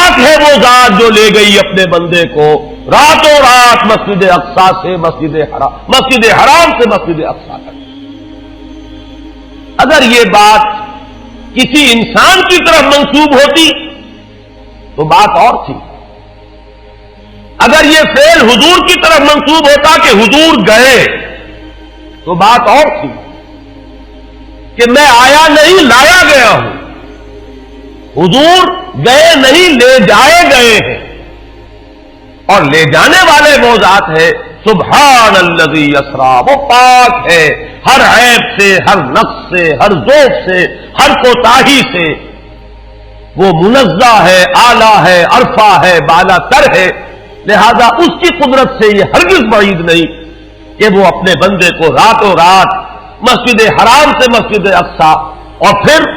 پاک ہے وہ ذات جو لے گئی اپنے بندے کو راتوں رات مسجد اقصی سے مسجد حرام سے مسجد اقصی تک. اگر یہ بات کسی انسان کی طرف منسوب ہوتی تو بات اور تھی. اگر یہ فعل حضور کی طرف منسوب ہوتا کہ حضور گئے تو بات اور تھی کہ میں آیا نہیں لایا گیا ہوں. حضور گئے نہیں لے جائے گئے ہیں، اور لے جانے والے وہ ذات ہے سبحان الذی اسرا، وہ پاک ہے ہر عیب سے، ہر نقص سے، ہر ذوق سے، ہر کوتاہی سے. وہ منزہ ہے، اعلیٰ ہے، عرفہ ہے، بالا تر ہے. لہذا اس کی قدرت سے یہ ہرگز بعید نہیں کہ وہ اپنے بندے کو راتوں رات مسجد حرام سے مسجد اقصی اور پھر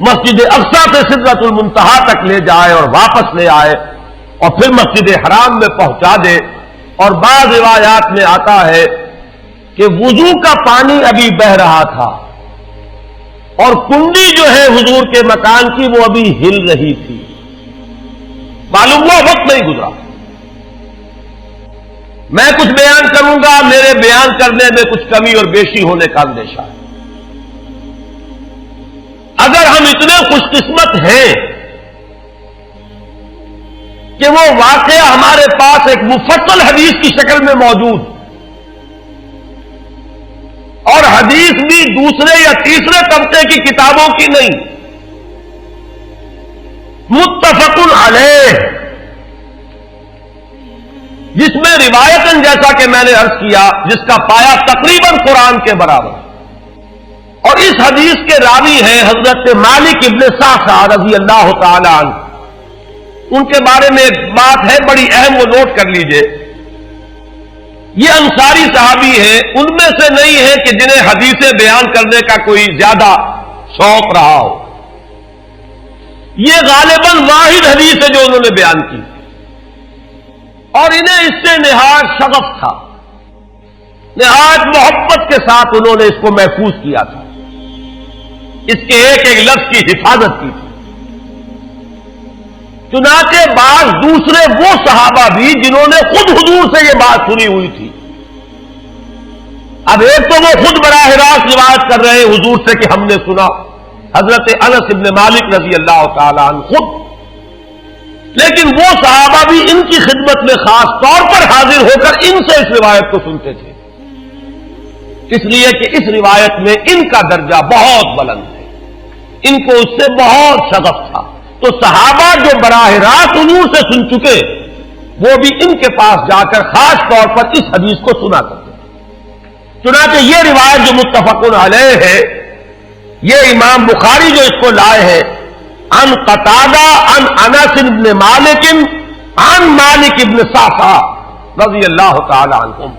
مسجد اقصی سے سدرۃ المنتہا تک لے جائے اور واپس لے آئے اور پھر مسجد حرام میں پہنچا دے. اور بعض روایات میں آتا ہے کہ وضو کا پانی ابھی بہ رہا تھا اور کنڈی جو ہے حضور کے مکان کی وہ ابھی ہل رہی تھی. معلوم ہوا وقت نہیں گزرا. میں کچھ بیان کروں گا، میرے بیان کرنے میں کچھ کمی اور بیشی ہونے کا اندیشہ ہے. اگر ہم اتنے خوش قسمت ہیں کہ وہ واقعہ ہمارے پاس ایک مفصل حدیث کی شکل میں موجود اور حدیث بھی دوسرے یا تیسرے طبقے کی کتابوں کی نہیں، متفق علیہ، جس میں روایتاً جیسا کہ میں نے عرض کیا جس کا پایا تقریباً قرآن کے برابر، اور اس حدیث کے راوی ہیں حضرت مالک ابن صعصع رضی اللہ تعالی عنہ. ان کے بارے میں ایک بات ہے بڑی اہم، وہ نوٹ کر لیجئے. یہ انصاری صحابی ہیں، ان میں سے نہیں ہے کہ جنہیں حدیثیں بیان کرنے کا کوئی زیادہ شوق رہا ہو. یہ غالباً واحد حدیث ہے جو انہوں نے بیان کی، اور انہیں اس سے نہایت شغف تھا، نہایت محبت کے ساتھ انہوں نے اس کو محفوظ کیا تھا، اس کے ایک ایک لفظ کی حفاظت کی تھی. چنانچہ بعض دوسرے وہ صحابہ بھی جنہوں نے خود حضور سے یہ بات سنی ہوئی تھی، اب ایک تو وہ خود براہ راست روایت کر رہے ہیں حضور سے کہ ہم نے سنا، حضرت انس ابن مالک رضی اللہ تعالی عنہ خود، لیکن وہ صحابہ بھی ان کی خدمت میں خاص طور پر حاضر ہو کر ان سے اس روایت کو سنتے تھے، اس لیے کہ اس روایت میں ان کا درجہ بہت بلند ہے، ان کو اس سے بہت شغف تھا. تو صحابہ جو براہ راست حضور سے سن چکے وہ بھی ان کے پاس جا کر خاص طور پر اس حدیث کو سنا کرتے ہیں. چنانچہ یہ روایت جو متفق علیہ ہے، یہ امام بخاری جو اس کو لائے ہیں عن قتادہ عن انس بن مالک عن مالک ابن صعصع رضی اللہ تعالی عنہم.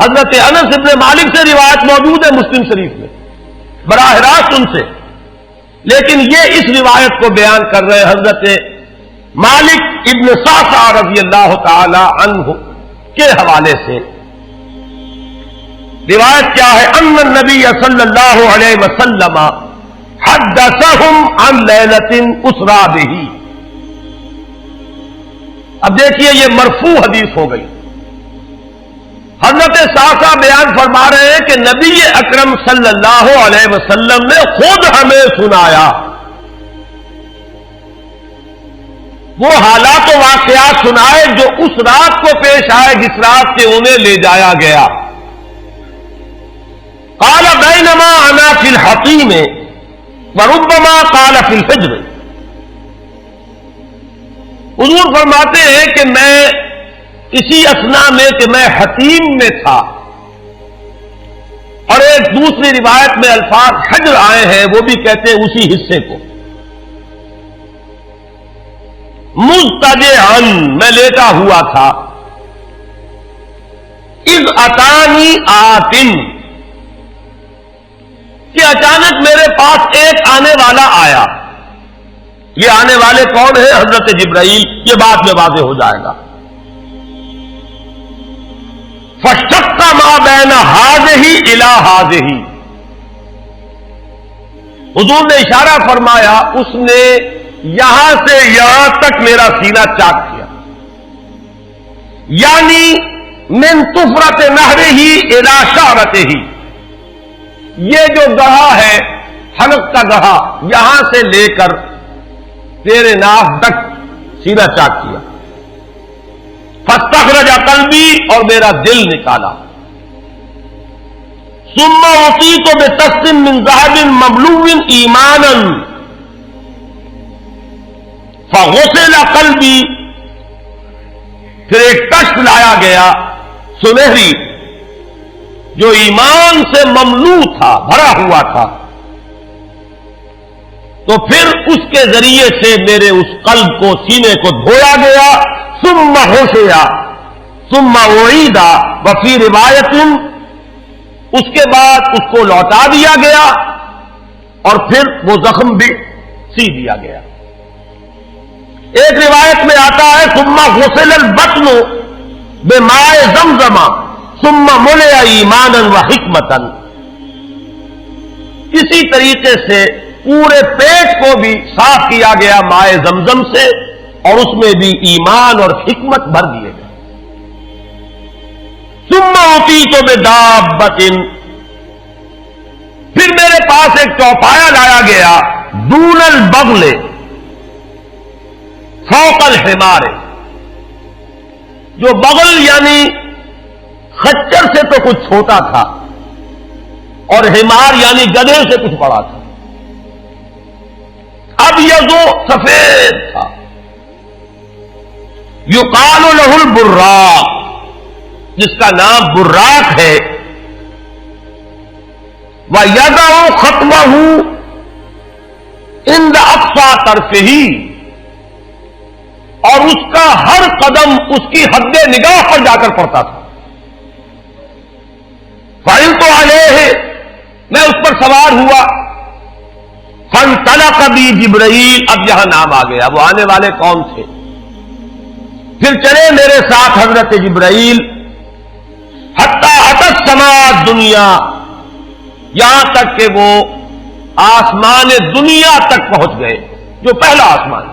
حضرت انس ابن مالک سے روایت موجود ہے مسلم شریف میں براہ راست ان سے، لیکن یہ اس روایت کو بیان کر رہے حضرت مالک ابن صعصع رضی اللہ تعالی عنہ کے حوالے سے. روایت کیا ہے؟ ان النبی صلی اللہ علیہ وسلم حدثهم عن لیلۃ اسری بہ. اب دیکھیے یہ مرفوع حدیث ہو گئی. حضرت صعصع بیان فرما رہے ہیں کہ نبی اکرم صلی اللہ علیہ وسلم نے خود ہمیں سنایا وہ حالات و واقعات سنائے جو اس رات کو پیش آئے جس رات سے انہیں لے جایا گیا. قال بینما انا فی الحطیم وربما قال فی الفجر. حضور فرماتے ہیں کہ میں اسی اثنا میں کہ میں حتیم میں تھا، اور ایک دوسری روایت میں الفاظ حجر آئے ہیں وہ بھی کہتے ہیں اسی حصے کو. مضطجعا میں لیٹا ہوا تھا، اذ اتانی آتن کہ اچانک میرے پاس ایک آنے والا آیا. یہ آنے والے کون ہیں؟ حضرت جبرائیل. یہ بعد میں واضح ہو جائے گا. فشق ما بین ہذہ الی ہذہ. حضور نے اشارہ فرمایا، اس نے یہاں سے یہاں تک میرا سینہ چاک کیا، یعنی من طفرت نہرہ الی شعرتہ، یہ جو گڑھا ہے حلق کا گڑھا، یہاں سے لے کر تیرے ناف تک سینہ چاک کیا، فاستخرج قلبی، اور میرا دل نکالا، ثم اعطیت بطست من ذهب مملوء ایمانا فغسل قلبی، پھر ایک تشت لایا گیا سنہری جو ایمان سے مملوء تھا، بھرا ہوا تھا، تو پھر اس کے ذریعے سے میرے اس قلب کو، سینے کو دھویا گیا، ثم غسل ثم اعید، وفی روایت اس کے بعد اس کو لوٹا دیا گیا اور پھر وہ زخم بھی سی دیا گیا۔ ایک روایت میں آتا ہے ثم غسل البطن بماء زمزم ثم ملئ ایمانا وحکمتا، اسی طریقے سے پورے پیٹ کو بھی صاف کیا گیا ماء زمزم سے، اور اس میں بھی ایمان اور حکمت بھر دیے گئے۔ ثم اعطیت بدابۃ، پھر میرے پاس ایک چوپایا لایا گیا، دون البغل فوق الحمار، جو بغل یعنی خچر سے تو کچھ چھوٹا تھا، اور حمار یعنی گدھے سے کچھ بڑا تھا، اب یہ جو سفید تھا، یقال لہ البراق، جس کا نام براق ہے، وَيَدَعُ خَطْوَهُ عِنْدَ أَقْصَى طَرْفِهِ، اور اس کا ہر قدم اس کی حد نگاہ پر جا کر پڑتا تھا۔ فَعِلْتُ عَلَيْهِ، میں اس پر سوار ہوا، فَانْطَلَقَ بِي جِبْرَئِیل، اب یہاں نام آ گیا، وہ آنے والے کون تھے؟ پھر چلے میرے ساتھ حضرت جبرائیل، حتی اتی السماء الدنیا، یہاں تک کہ وہ آسمان دنیا تک پہنچ گئے، جو پہلا آسمان۔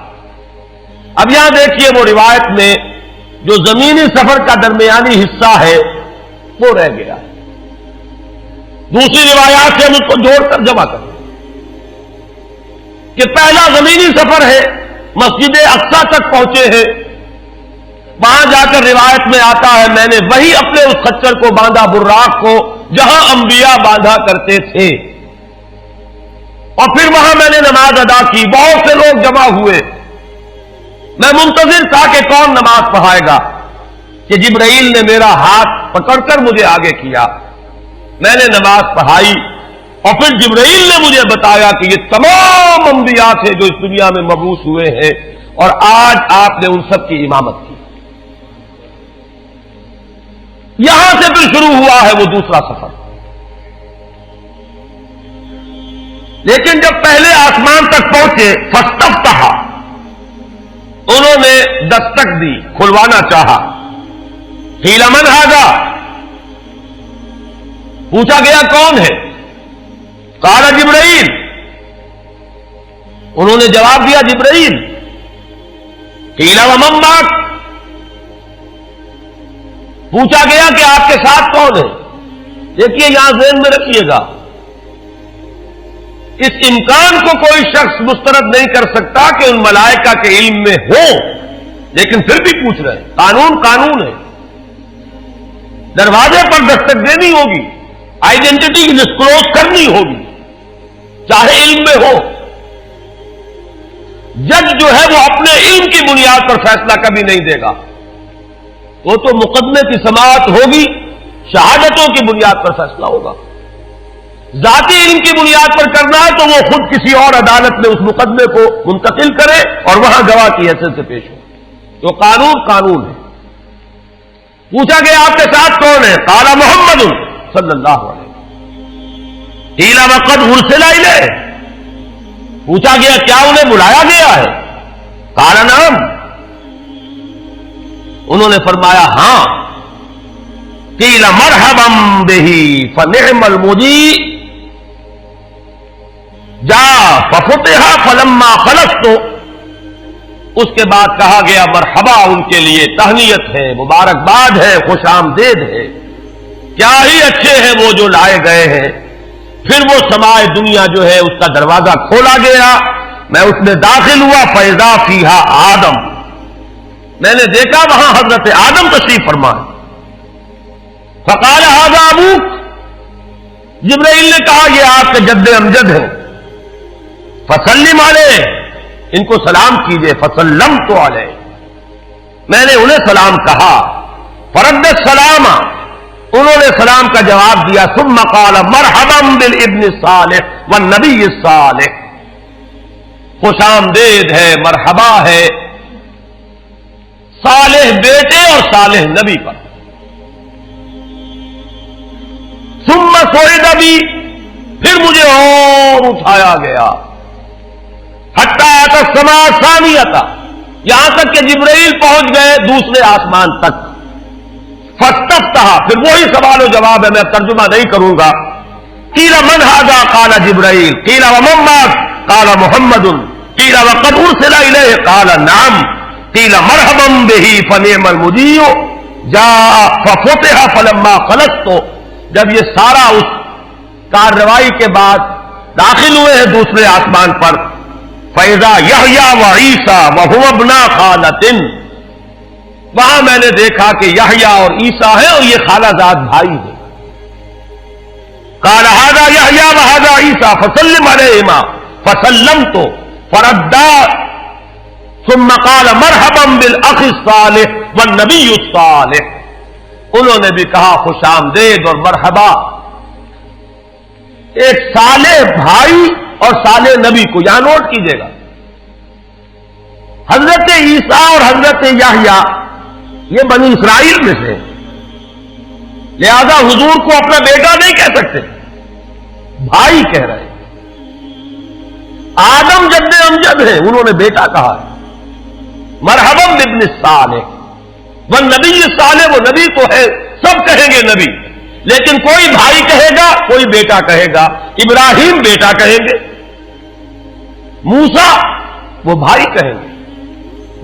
اب یہاں دیکھیے وہ روایت میں جو زمینی سفر کا درمیانی حصہ ہے وہ رہ گیا، دوسری روایات سے ہم اس کو جوڑ کر جمع کریں کہ پہلا زمینی سفر ہے، مسجد اقصیٰ تک پہنچے ہیں، وہاں جا کر روایت میں آتا ہے میں نے وہی اپنے اس خچر کو باندھا، براق کو، جہاں انبیاء باندھا کرتے تھے، اور پھر وہاں میں نے نماز ادا کی، بہت سے لوگ جمع ہوئے، میں منتظر تھا کہ کون نماز پڑھائے گا، کہ جبرائیل نے میرا ہاتھ پکڑ کر مجھے آگے کیا، میں نے نماز پڑھائی، اور پھر جبرائیل نے مجھے بتایا کہ یہ تمام انبیاء تھے جو اس دنیا میں مبعوث ہوئے ہیں، اور آج آپ نے ان سب کی امامت کی۔ یہاں سے پھر شروع ہوا ہے وہ دوسرا سفر، لیکن جب پہلے آسمان تک پہنچے، فاستفتح، انہوں نے دستک دی، کھلوانا چاہا، قیل من ھذا، پوچھا گیا کون ہے؟ قال جبرائیل، انہوں نے جواب دیا جبرائیل۔ قیل ومن معک، پوچھا گیا کہ آپ کے ساتھ کون ہے؟ دیکھیے یہاں ذہن میں رکھیے گا، اس امکان کو کوئی شخص مسترد نہیں کر سکتا کہ ان ملائکہ کے علم میں ہو، لیکن پھر بھی پوچھ رہے ہیں، قانون قانون ہے، دروازے پر دستک دینی ہوگی، آئیڈینٹی ڈسکلوز کرنی ہوگی، چاہے علم میں ہو۔ جج جو ہے وہ اپنے علم کی بنیاد پر فیصلہ کبھی نہیں دے گا، وہ تو مقدمے کی سماعت ہوگی، شہادتوں کی بنیاد پر فیصلہ ہوگا۔ ذاتی علم کی بنیاد پر کرنا ہے تو وہ خود کسی اور عدالت میں اس مقدمے کو منتقل کرے اور وہاں گواہ کی حیثیت سے پیش ہو، تو قانون قانون ہے۔ پوچھا گیا آپ کے ساتھ کون ہے؟ قال محمد صلی اللہ علیہ وسلم۔ قیل وقد ارسل الیہ، پوچھا گیا کیا انہیں بلایا گیا ہے؟ قال نعم، انہوں نے فرمایا ہاں۔ قیل مرحبا بہ فنعم المجیء جاء ففتح فلما خلصت اس کے بعد کہا گیا مرحبا ان کے لیے، تہنیت ہے، مبارکباد ہے، خوش آمدید ہے، کیا ہی اچھے ہیں وہ جو لائے گئے ہیں۔ پھر وہ سمائے دنیا جو ہے اس کا دروازہ کھولا گیا، میں اس میں داخل ہوا، فیضا فیہا آدم، میں نے دیکھا وہاں حضرت آدم تشریف فرما۔ فقال ھذا ابوک، جبرائیل نے کہا یہ آپ کے جد امجد ہیں، فسلم علیہ، ان کو سلام کیجئے، فسلمت علیہ، میں نے انہیں سلام کہا، فرد السلام، انہوں نے سلام کا جواب دیا، ثم قال مرحبا بالابن الصالح والنبی الصالح، خوش آمدید ہے، مرحبا ہے صالح بیٹے اور صالح نبی پر۔ ثم صعد بی، پھر مجھے اور اٹھایا گیا، حتی اتی السماء الثانیۃ، یہاں تک کہ جبرائیل پہنچ گئے دوسرے آسمان تک۔ فاستفتح، پھر وہی سوال و جواب ہے، میں ترجمہ نہیں کروں گا۔ قیل من ھذا، قال جبرائیل، قیل ومن معک، قال محمد، قیل وقد ارسل الیہ، قال نعم، قیل مرحبا بہ فنعم المجیء جاء ففتح فلما خلصت، جب یہ سارا اس کارروائی کے بعد داخل ہوئے ہیں دوسرے آسمان پر، فَإِذَا يَحْيَىٰ وَعِيسَىٰ وَهُوَ ابْنَا خَالَةٍ، وہاں میں نے دیکھا کہ یحییٰ اور عیسیٰ ہیں اور یہ خالہ زاد بھائی ہیں۔ قَالَ هَذَا يَحْيَىٰ وَهَذَا عِيسَىٰ فَسَلِّمْ عَلَيْهِمَا فَسَلَّمْتُ فَرَدَّا ثُمَّ قَالَ مَرْحَبًا بِالْأَخِ الصَّالِحِ وَالنَّبِيِّ الصَّالِحِ، انہوں نے بھی کہا خوش آمدید اور مرحبا ایک صالح بھائی اور صالح نبی کو، یہاں نوٹ کیجئے گا، حضرت عیسیٰ اور حضرت یحییٰ یہ بنی اسرائیل میں سے، لہذا حضور کو اپنا بیٹا نہیں کہہ سکتے، بھائی کہہ رہے ہیں۔ آدم جد امجد ہیں، انہوں نے بیٹا کہا ہے، مرحبا بابن الصالح والنبی الصالح، وہ نبی تو ہے، سب کہیں گے نبی، لیکن کوئی بھائی کہے گا، کوئی بیٹا کہے گا، ابراہیم بیٹا کہیں گے، موسیٰ وہ بھائی کہیں گے،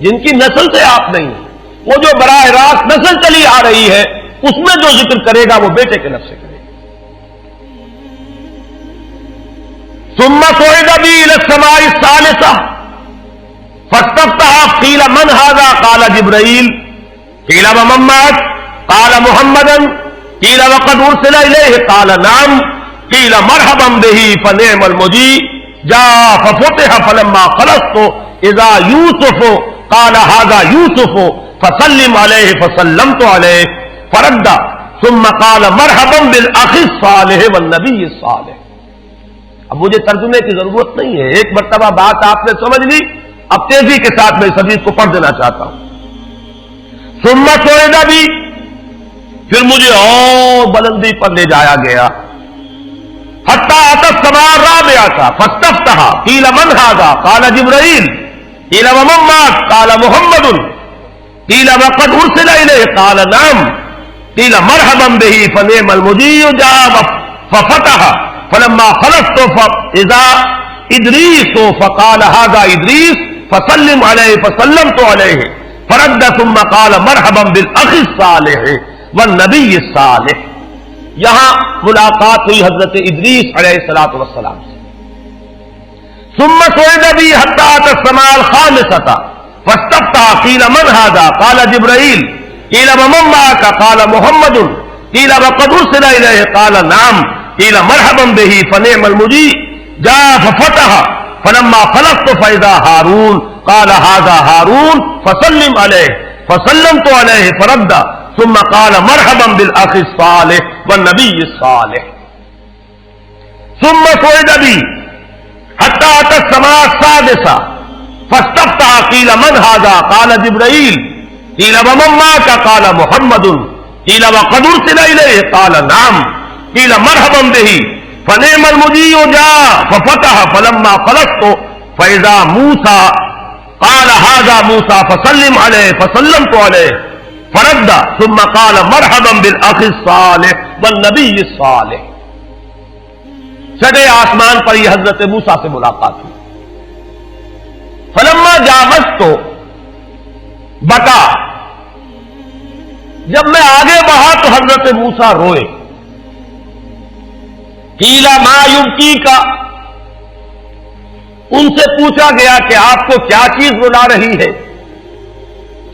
جن کی نسل سے آپ نہیں ہیں، وہ جو براہ راست نسل چلی آ رہی ہے اس میں جو ذکر کرے گا وہ بیٹے کے لفظ سے کرے گا۔ ثم صعد بی الی السماء الثالثہ فاستفتح قیل من ھذا، قال جبرائیل، قیل ومن معک، قال محمدا، قیل وقد ارسل الیہ، قال نعم، قیل مرحبا بہ فنعم المجیء جاء ففتح فلما خلصت اذا یوسف، قال ھذا یوسف فسلم علیہ فسلمت علیہ فرد ثم قال مرحبا بالاخ الصالح والنبی الصالح۔ اب مجھے ترجمے کی ضرورت نہیں ہے، ایک مرتبہ بات آپ نے سمجھ لی، اب تیزی کے ساتھ میں اس حدیث کو پڑھ دینا چاہتا ہوں۔ ثم صعد بی، پھر مجھے اور بلندی پر لے جایا گیا، حتی اتی السماء الرابعۃ فاستفتح قیل من ھذا، قال جبرائیل، قیل ومن معک، قال محمد، قیل وقد ارسل الیہ، قال نعم، قیل مرحبا بہ فنعم المجیء جاء ففتح فلما خلصت فاذا ادریس فقال ھذا ادریس فسلم علیہ فسلمت علیہ فرد ثم قال مرحبا بالاخ الصالح والنبی الصالح۔ یہاں ملاقات ہوئی حضرت ادریس علیہ الصلوۃ والسلام سے۔ ثم صعد بی حتی اتی السماء الخامسۃ فاستفتح قیل من ھذا، قال جبرائیل، قیل ومن معک، قال محمد، قیل وقد ارسل الیہ، قال نعم، قیل مرحبا بہ فنعم المجیء جاء ففتح فلما خلصت فاذا ہارون، قال ھذا ہارون فسلم علیہ فسلمت علیہ فرد ثم قال مرحبا بالاخ الصالح والنبی الصالح۔ ثم صعد بی حتی اتی السماء السادسۃ فاستفتح قیل من ھذا، قال جبرائیل، قیل ومن معک، قال محمد، قیل وقد ارسل الیہ، قال نعم، قیل مرحبا بہ فنعم المجیء جاء ففتح فلما خلصت فاذا موسیٰ، قال ھذا موسیٰ فسلم علیہ فسلمت علیہ فرد ثم قال مرحبا بالاخ الصالح والنبی الصالح۔ چھٹے آسمان پر یہ حضرت موسیٰ سے ملاقات ہوئی۔ فلما جاوزت، بکا. جب میں آگے بڑھا تو حضرت موسیٰ روئے. قیل ما یبکیک، ان سے پوچھا گیا کہ آپ کو کیا چیز رلا رہی ہے؟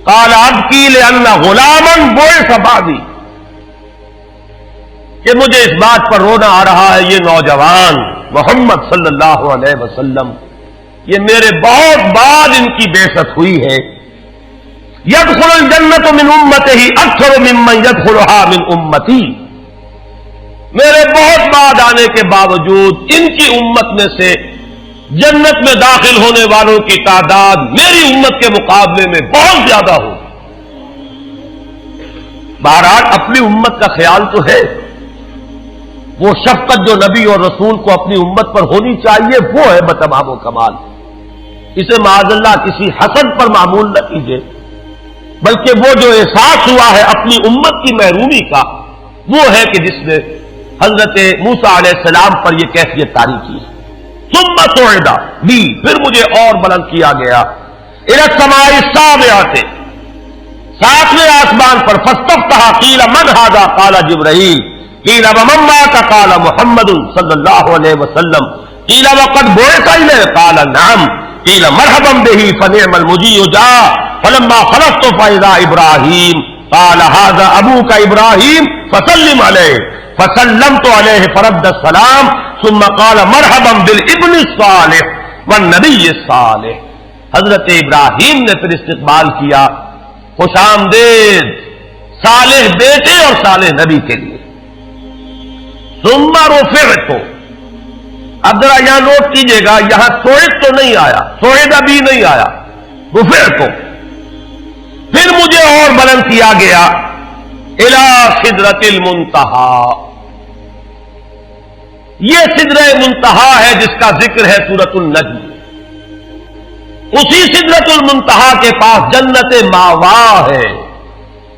قال ابکی لأن غلاما بعث بعدی، کہ مجھے اس بات پر رونا آ رہا ہے یہ نوجوان محمد صلی اللہ علیہ وسلم، یہ میرے بہت بعد ان کی بعثت ہوئی ہے. يدخل الجنة من امته اکثر ممن يدخلها من امتی، میرے بہت بعد آنے کے باوجود ان کی امت میں سے جنت میں داخل ہونے والوں کی تعداد میری امت کے مقابلے میں بہت زیادہ ہوگی. بہرحال اپنی امت کا خیال تو ہے، وہ شفقت جو نبی اور رسول کو اپنی امت پر ہونی چاہیے وہ ہے بتمام و کمال. اسے معاذ اللہ کسی حسد پر معمول نہ کیجیے، بلکہ وہ جو احساس ہوا ہے اپنی امت کی محرومی کا، وہ ہے کہ جس نے حضرت موسیٰ علیہ السلام پر یہ کیفیت طاری کی. ثم صعد بی، پھر مجھے اور بلند کیا گیا، الی السماء السابعۃ، ساتویں آسمان پر. فاستفتح قیل من ھذا قال جبرائیل، قیل ومن معک قال محمد صلی اللہ علیہ وسلم، قیل وقد بعث الیہ قال نعم، قیل مرحبا بہ فنعم المجیء جاء، فلما خلصت فاذا ابراہیم قال ھذا ابوک ابراہیم فسلم علیہ، فسلمت علیہ فرد السلام، ثم قال مرحبا بالابن الصالح والنبی الصالح. حضرت ابراہیم نے پھر استقبال کیا، خوش آمدید صالح بیٹے اور صالح نبی کے لیے. ثم رفعت، اب ذرا یہاں نوٹ کیجئے گا، یہاں سوئد تو نہیں آیا، سوئد ابھی نہیں آیا، رفعت. پھر مجھے اور بلند کیا گیا الی سدرۃ المنتہی، یہ سدرہ منتہا ہے جس کا ذکر ہے سورۃ النجم. اسی سدرۃ المنتہا کے پاس جنت ماوا ہے،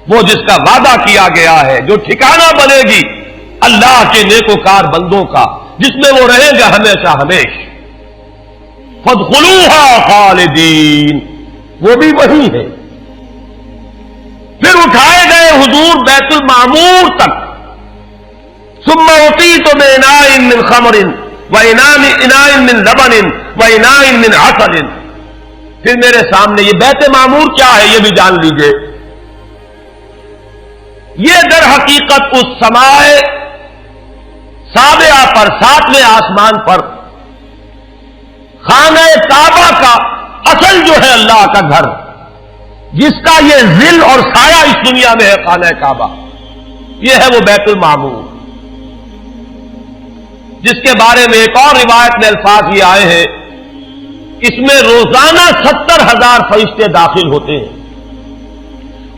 وہ جس کا وعدہ کیا گیا ہے، جو ٹھکانہ بنے گی اللہ کے نیکوکار بندوں کا، جس میں وہ رہیں گے ہمیشہ ہمیش. فادخلوها خالدین، وہ بھی وہی ہے. پھر اٹھائے گئے حضور بیت المعمور تک. ثم اعطیت باناء من خمر واناء من لبن واناء من عسل، پھر میرے سامنے یہ بیت معمور کیا ہے یہ بھی جان لیجئے. یہ در حقیقت اس سماء سابعہ پر، ساتویں آسمان پر خانہ کعبہ کا اصل جو ہے اللہ کا گھر، جس کا یہ ظل اور سایہ اس دنیا میں ہے خانہ کعبہ، یہ ہے وہ بیت المعمور، جس کے بارے میں ایک اور روایت میں الفاظ یہ آئے ہیں، اس میں روزانہ 70,000 فرشتے داخل ہوتے ہیں،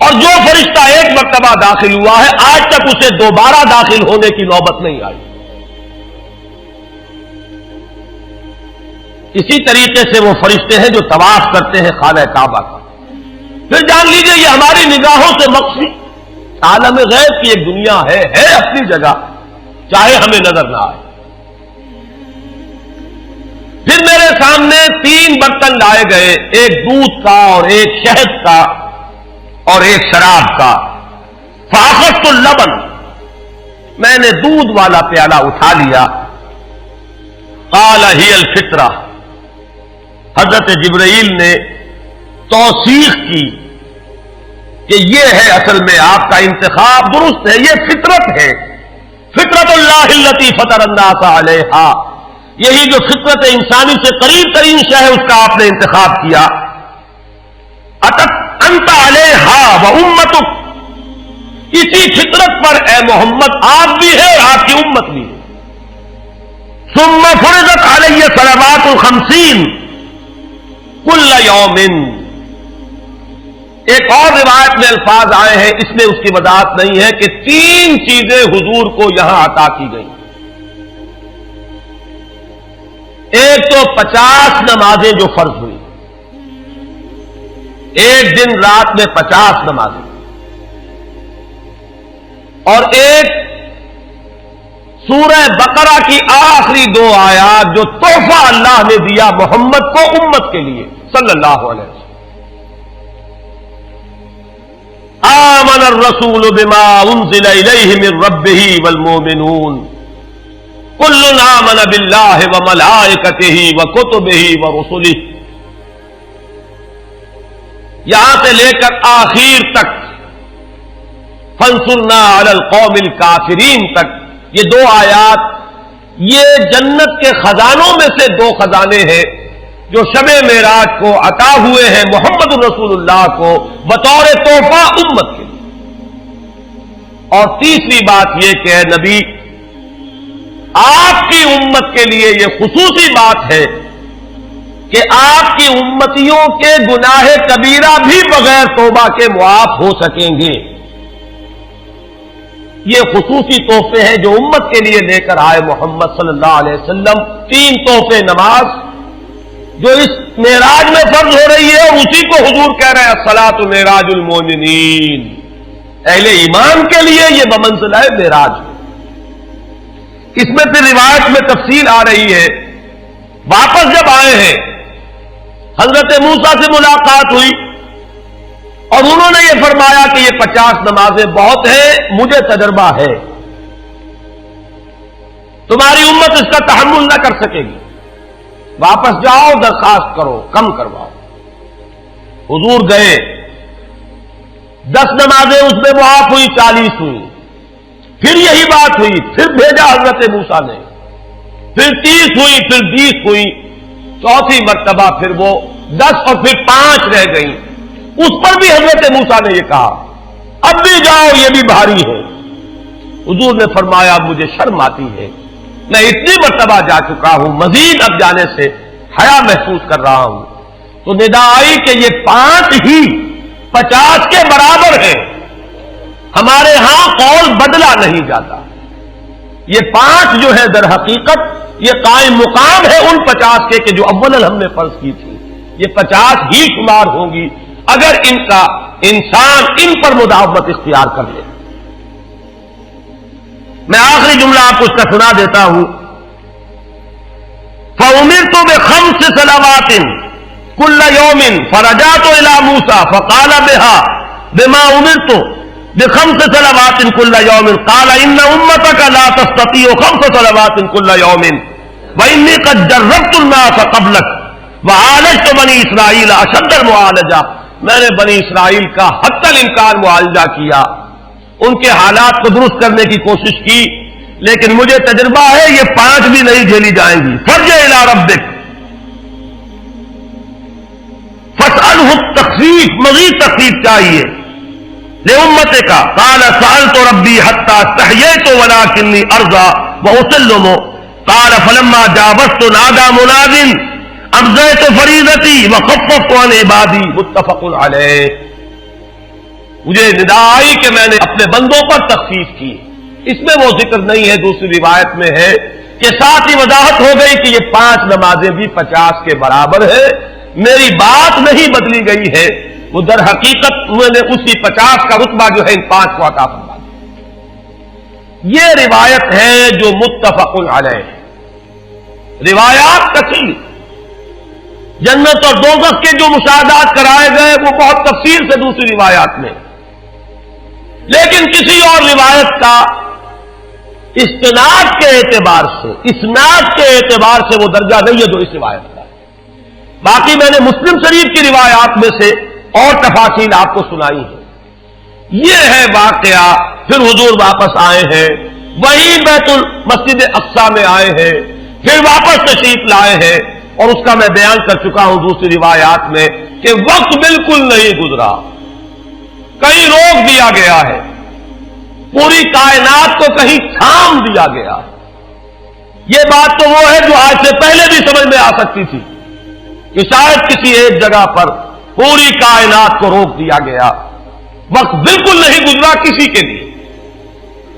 اور جو فرشتہ ایک مرتبہ داخل ہوا ہے آج تک اسے دوبارہ داخل ہونے کی نوبت نہیں آئی. اسی طریقے سے وہ فرشتے ہیں جو طواف کرتے ہیں خانہ کعبہ کا. پھر جان لیجئے یہ ہماری نگاہوں سے مخفی عالم غیب کی ایک دنیا ہے اپنی جگہ، چاہے ہمیں نظر نہ آئے. پھر میرے سامنے 3 برتن لائے گئے، ایک دودھ کا اور ایک شہد کا اور ایک شراب کا. فاخذت اللبن، میں نے دودھ والا پیالہ اٹھا لیا. قال ہی الفطرہ، حضرت جبرائیل نے توثیق کی کہ یہ ہے اصل میں آپ کا انتخاب درست ہے، یہ فطرت ہے. فطرت اللہ التی فطر الناس علیہا، یہی جو فطرت انسانی سے قریب ترین شے ہے اس کا آپ نے انتخاب کیا. انت علیہا و امتک، اسی فطرت پر اے محمد آپ بھی ہے اور آپ کی امت بھی ہے. ثم فرضت علی صلوات 50 کل یوم، ایک اور روایت میں الفاظ آئے ہیں، اس میں اس کی وضاحت نہیں ہے کہ 3 چیزیں حضور کو یہاں عطا کی گئی. ایک تو 50 نمازیں جو فرض ہوئی، ایک دن رات میں 50 نمازیں، اور ایک سورہ بقرہ کی آخری 2 آیات جو تحفہ اللہ نے دیا محمد کو امت کے لیے صلی اللہ علیہ وسلم. آمن الرسول بما انزل الیہ من ربہ والمؤمنون کل آمن باللہ وملائکتہ وکتبہ ورسلہ. یہاں سے لے کر آخر تک فانصرنا علی القوم الکافرین تک یہ دو آیات یہ جنت کے خزانوں میں سے دو خزانے ہیں جو شب معراج کو عطا ہوئے ہیں محمد رسول اللہ کو بطور تحفہ امت کے لیے. اور تیسری بات یہ کہ اے نبی آپ کی امت کے لیے یہ خصوصی بات ہے کہ آپ کی امتیوں کے گناہ کبیرہ بھی بغیر توبہ کے معاف ہو سکیں گے. یہ خصوصی تحفے ہیں جو امت کے لیے لے کر آئے محمد صلی اللہ علیہ وسلم. 3 تحفے نماز جو اس معراج میں فرض ہو رہی ہے اور اسی کو حضور کہہ رہے ہیں الصلاۃ معراج المؤمنین. اہل ایمان کے لیے یہ بمنزلہ معراج ہے. اس میں پھر روایت میں تفصیل آ رہی ہے. واپس جب آئے ہیں حضرت موسیٰ سے ملاقات ہوئی اور انہوں نے یہ فرمایا کہ یہ 50 نمازیں بہت ہیں, مجھے تجربہ ہے, تمہاری امت اس کا تحمل نہ کر سکے گی, واپس جاؤ درخواست کرو کم کرواؤ. حضور گئے, 10 نمازیں اس میں معاف ہوئی, 40 ہوئی. پھر یہی بات ہوئی, پھر بھیجا حضرت موسیٰ نے, پھر 30 ہوئی, پھر 20 ہوئی, چوتھی مرتبہ پھر وہ 10 اور پھر 5 رہ گئیں. اس پر بھی حضرت موسیٰ نے یہ کہا اب بھی جاؤ یہ بھی بھاری ہے. حضور نے فرمایا مجھے شرم آتی ہے, میں اتنی مرتبہ جا چکا ہوں, مزید اب جانے سے حیا محسوس کر رہا ہوں. تو ندا آئی کہ یہ 5 ہی 50 کے برابر ہیں. ہمارے ہاں قول بدلا نہیں جاتا. یہ 5 جو ہے در حقیقت یہ قائم مقام ہے ان 50 کے کہ جو اول ہم نے فرض کی تھی. یہ 50 ہی شمار ہوں گی اگر ان کا انسان ان پر مداومت اختیار کر لے. میں آخری جملہ آپ کو اس کا سنا دیتا ہوں. فَأُمِرْتُ بِخَمْسِ صَلَوَاتٍ كُلَّ يَوْمٍ فَرَجَعْتُ إِلَى مُوسَىٰ فَقَالَ بِمَا أُمِرْتُ بِخَمْسِ صَلَوَاتٍ كُلَّ يَوْمٍ قَالَ إِنَّ أُمَّتَكَ لَا تَسْتَطِيعُ 5 صَلَوَاتٍ كُلَّ يَوْمٍ وَإِنِّي قَدْ جَرَّبْتُ النَّاسَ قَبْلَكَ وَعَالَجْتُ بَنِي إِسْرَائِيلَ أَشَدَّ الْمُعَالَجَةِ. میں نے بنی اسرائیل کا حتی الامکان معالجہ کیا, ان کے حالات کو درست کرنے کی کوشش کی, لیکن مجھے تجربہ ہے یہ 5 بھی نہیں جھیلی جائیں گی. فَارْجِعْ إِلَىٰ رَبِّكَ فَاسْأَلْهُ التَّخْفِيفَ, مزید تخفیف چاہیے لِأُمَّتِكَ قَالَ سَأَلْتُ رَبِّي حَتَّىٰ اسْتَحْيَيْتُ وَلَٰكِنِّي أَرْضَىٰ وَأُسَلِّمُ قَالَ فَلَمَّا جَاوَزْتُ نَادَىٰ مُنَادٍ ابزیت فریضتی وخففت عن عبادی. متفق علیہ. مجھے ندا آئی کہ میں نے اپنے بندوں پر تخفیف کی. اس میں وہ ذکر نہیں ہے, دوسری روایت میں ہے کہ ساتھ ہی وضاحت ہو گئی کہ یہ 5 نمازیں بھی 50 کے برابر ہے. میری بات نہیں بدلی گئی ہے, وہ در حقیقت انہوں نے اسی 50 کا رتبہ جو ہے ان 5 کو عطا فرما دیا. یہ روایت ہے جو متفق علیہ. روایات کثیر, جنت اور دوزخ کے جو مشاہدات کرائے گئے وہ بہت تفصیل سے دوسری روایات میں, لیکن کسی اور روایت کا استناد کے اعتبار سے, اسناد کے اعتبار سے وہ درجہ نہیں ہے جو اس روایت کا. باقی میں نے مسلم شریف کی روایات میں سے اور تفاصیل آپ کو سنائی ہے. یہ ہے واقعہ. پھر حضور واپس آئے ہیں, وہی بیت المسجد اقصی میں آئے ہیں, پھر واپس تشریف لائے ہیں, اور اس کا میں بیان کر چکا ہوں دوسری روایات میں کہ وقت بالکل نہیں گزرا, کہیں روک دیا گیا ہے, پوری کائنات کو کہیں تھام دیا گیا. یہ بات تو وہ ہے جو آج سے پہلے بھی سمجھ میں آ سکتی تھی کہ شاید کسی ایک جگہ پر پوری کائنات کو روک دیا گیا. وقت بالکل نہیں گزرا کسی کے لیے,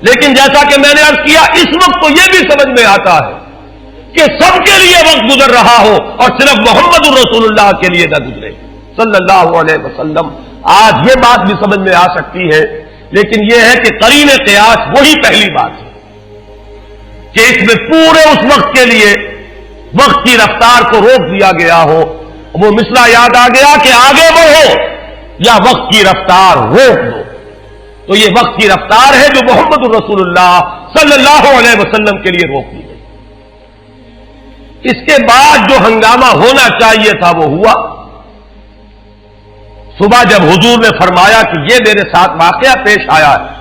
لیکن جیسا کہ میں نے عرض کیا اس وقت تو یہ بھی سمجھ میں آتا ہے کہ سب کے لیے وقت گزر رہا ہو اور صرف محمد الرسول اللہ کے لیے نہ گزرے صلی اللہ علیہ وسلم. آج یہ بات بھی سمجھ میں آ سکتی ہے, لیکن یہ ہے کہ قرین قیاس وہی پہلی بات ہے کہ اس میں پورے اس وقت کے لیے وقت کی رفتار کو روک دیا گیا ہو. وہ مثلا یاد آ گیا کہ آگے بڑھو یا وقت کی رفتار روک دو. تو یہ وقت کی رفتار ہے جو محمد الرسول اللہ صلی اللہ علیہ وسلم کے لیے روک دی گئی۔ اس کے بعد جو ہنگامہ ہونا چاہیے تھا وہ ہوا۔ صبح جب حضور نے فرمایا کہ یہ میرے ساتھ واقعہ پیش آیا ہے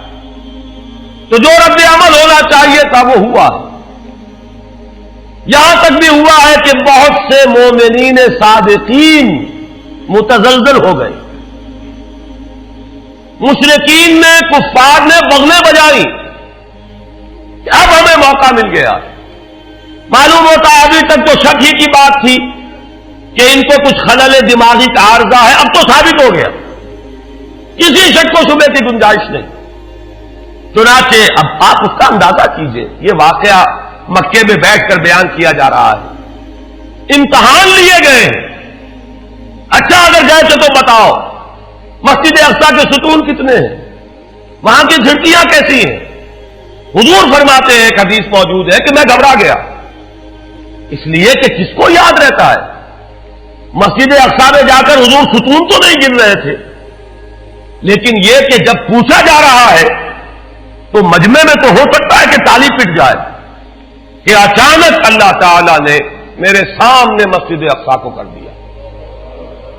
تو جو رد عمل ہونا چاہیے تھا وہ ہوا۔ یہاں تک بھی ہوا ہے کہ بہت سے مومنین صادقین متزلزل ہو گئے، مشرکین نے، کفار نے بغلیں بجائی کہ اب ہمیں موقع مل گیا۔ معلوم ہوتا ہے ابھی تک تو شک ہی کی بات تھی کہ ان کو کچھ خلل دماغی کا عارضہ ہے، اب تو ثابت ہو گیا، کسی شک و شبے کی گنجائش نہیں۔ چنانچہ اب آپ اس کا اندازہ کیجئے، یہ واقعہ مکے میں بیٹھ کر بیان کیا جا رہا ہے، امتحان لیے گئے ہیں۔ اچھا اگر گئے تھے تو بتاؤ مسجد اقصیٰ کے ستون کتنے ہیں، وہاں کی کھڑکیاں کیسی ہیں؟ حضور فرماتے ہیں، ایک حدیث موجود ہے کہ میں گھبرا گیا، اس لیے کہ کس کو یاد رہتا ہے؟ مسجد اقصیٰ میں جا کر حضور ستون تو نہیں گر رہے تھے، لیکن یہ کہ جب پوچھا جا رہا ہے تو مجمع میں تو ہو سکتا ہے کہ تالی پٹ جائے کہ اچانک اللہ تعالی نے میرے سامنے مسجد اقصیٰ کو کر دیا،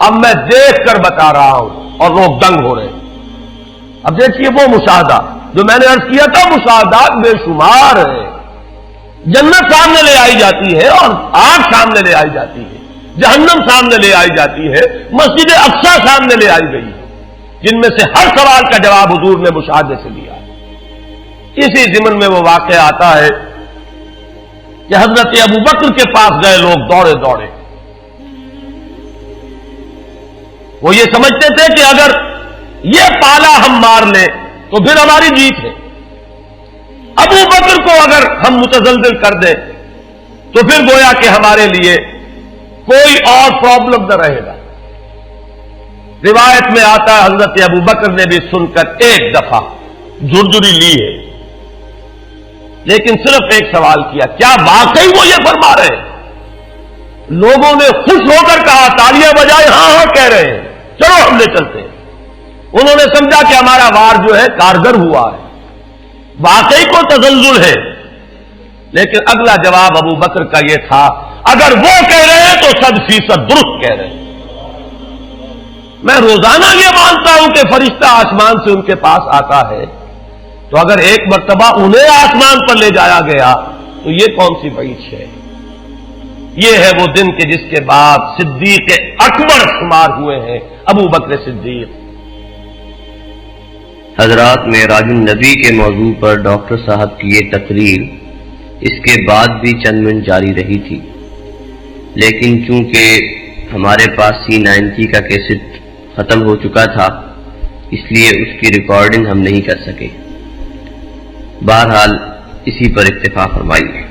اب میں دیکھ کر بتا رہا ہوں اور لوگ دنگ ہو رہے ہیں۔ اب دیکھیے وہ مشاہدہ جو میں نے عرض کیا تھا، مشاہدات بے شمار ہیں۔ جنت سامنے لے آئی جاتی ہے اور آگ سامنے لے آئی جاتی ہے، جہنم سامنے لے آئی جاتی ہے، مسجد اقصیٰ سامنے لے آئی گئی ہے، جن میں سے ہر سوال کا جواب حضور نے مشاہدے سے دیا ہے۔ اسی ضمن میں وہ واقعہ آتا ہے کہ حضرت ابوبکر کے پاس گئے لوگ دوڑے دوڑے، وہ یہ سمجھتے تھے کہ اگر یہ پالا ہم مار لیں تو پھر ہماری جیت ہے، ابو بکر کو اگر ہم متزلزل کر دیں تو پھر گویا کہ ہمارے لیے کوئی اور پرابلم نہ رہے گا۔ روایت میں آتا ہے حضرت ابو بکر نے بھی سن کر ایک دفعہ جھرجھری لی ہے، لیکن صرف ایک سوال کیا، کیا واقعی وہ یہ فرما رہے ہیں؟ لوگوں نے خوش ہو کر کہا، تالیاں بجائے، ہاں ہاں کہہ رہے ہیں، چلو ہم لے چلتے ہیں۔ انہوں نے سمجھا کہ ہمارا وار جو ہے کارگر ہوا ہے، واقعی کو تزلزل ہے، لیکن اگلا جواب ابو بکر کا یہ تھا، اگر وہ کہہ رہے ہیں تو 100% درست کہہ رہے ہیں۔ میں روزانہ یہ مانتا ہوں کہ فرشتہ آسمان سے ان کے پاس آتا ہے، تو اگر ایک مرتبہ انہیں آسمان پر لے جایا گیا تو یہ کون سی بعید ہے؟ یہ ہے وہ دن کہ جس کے بعد صدیق اکبر شمار ہوئے ہیں ابو بکر صدیق۔ حضرات، معراج النبی کے موضوع پر ڈاکٹر صاحب کی یہ تقریر اس کے بعد بھی چند منٹ جاری رہی تھی، لیکن چونکہ ہمارے پاس C90 کا کیسٹ ختم ہو چکا تھا، اس لیے اس کی ریکارڈنگ ہم نہیں کر سکے۔ بہرحال اسی پر اکتفا فرمائیے۔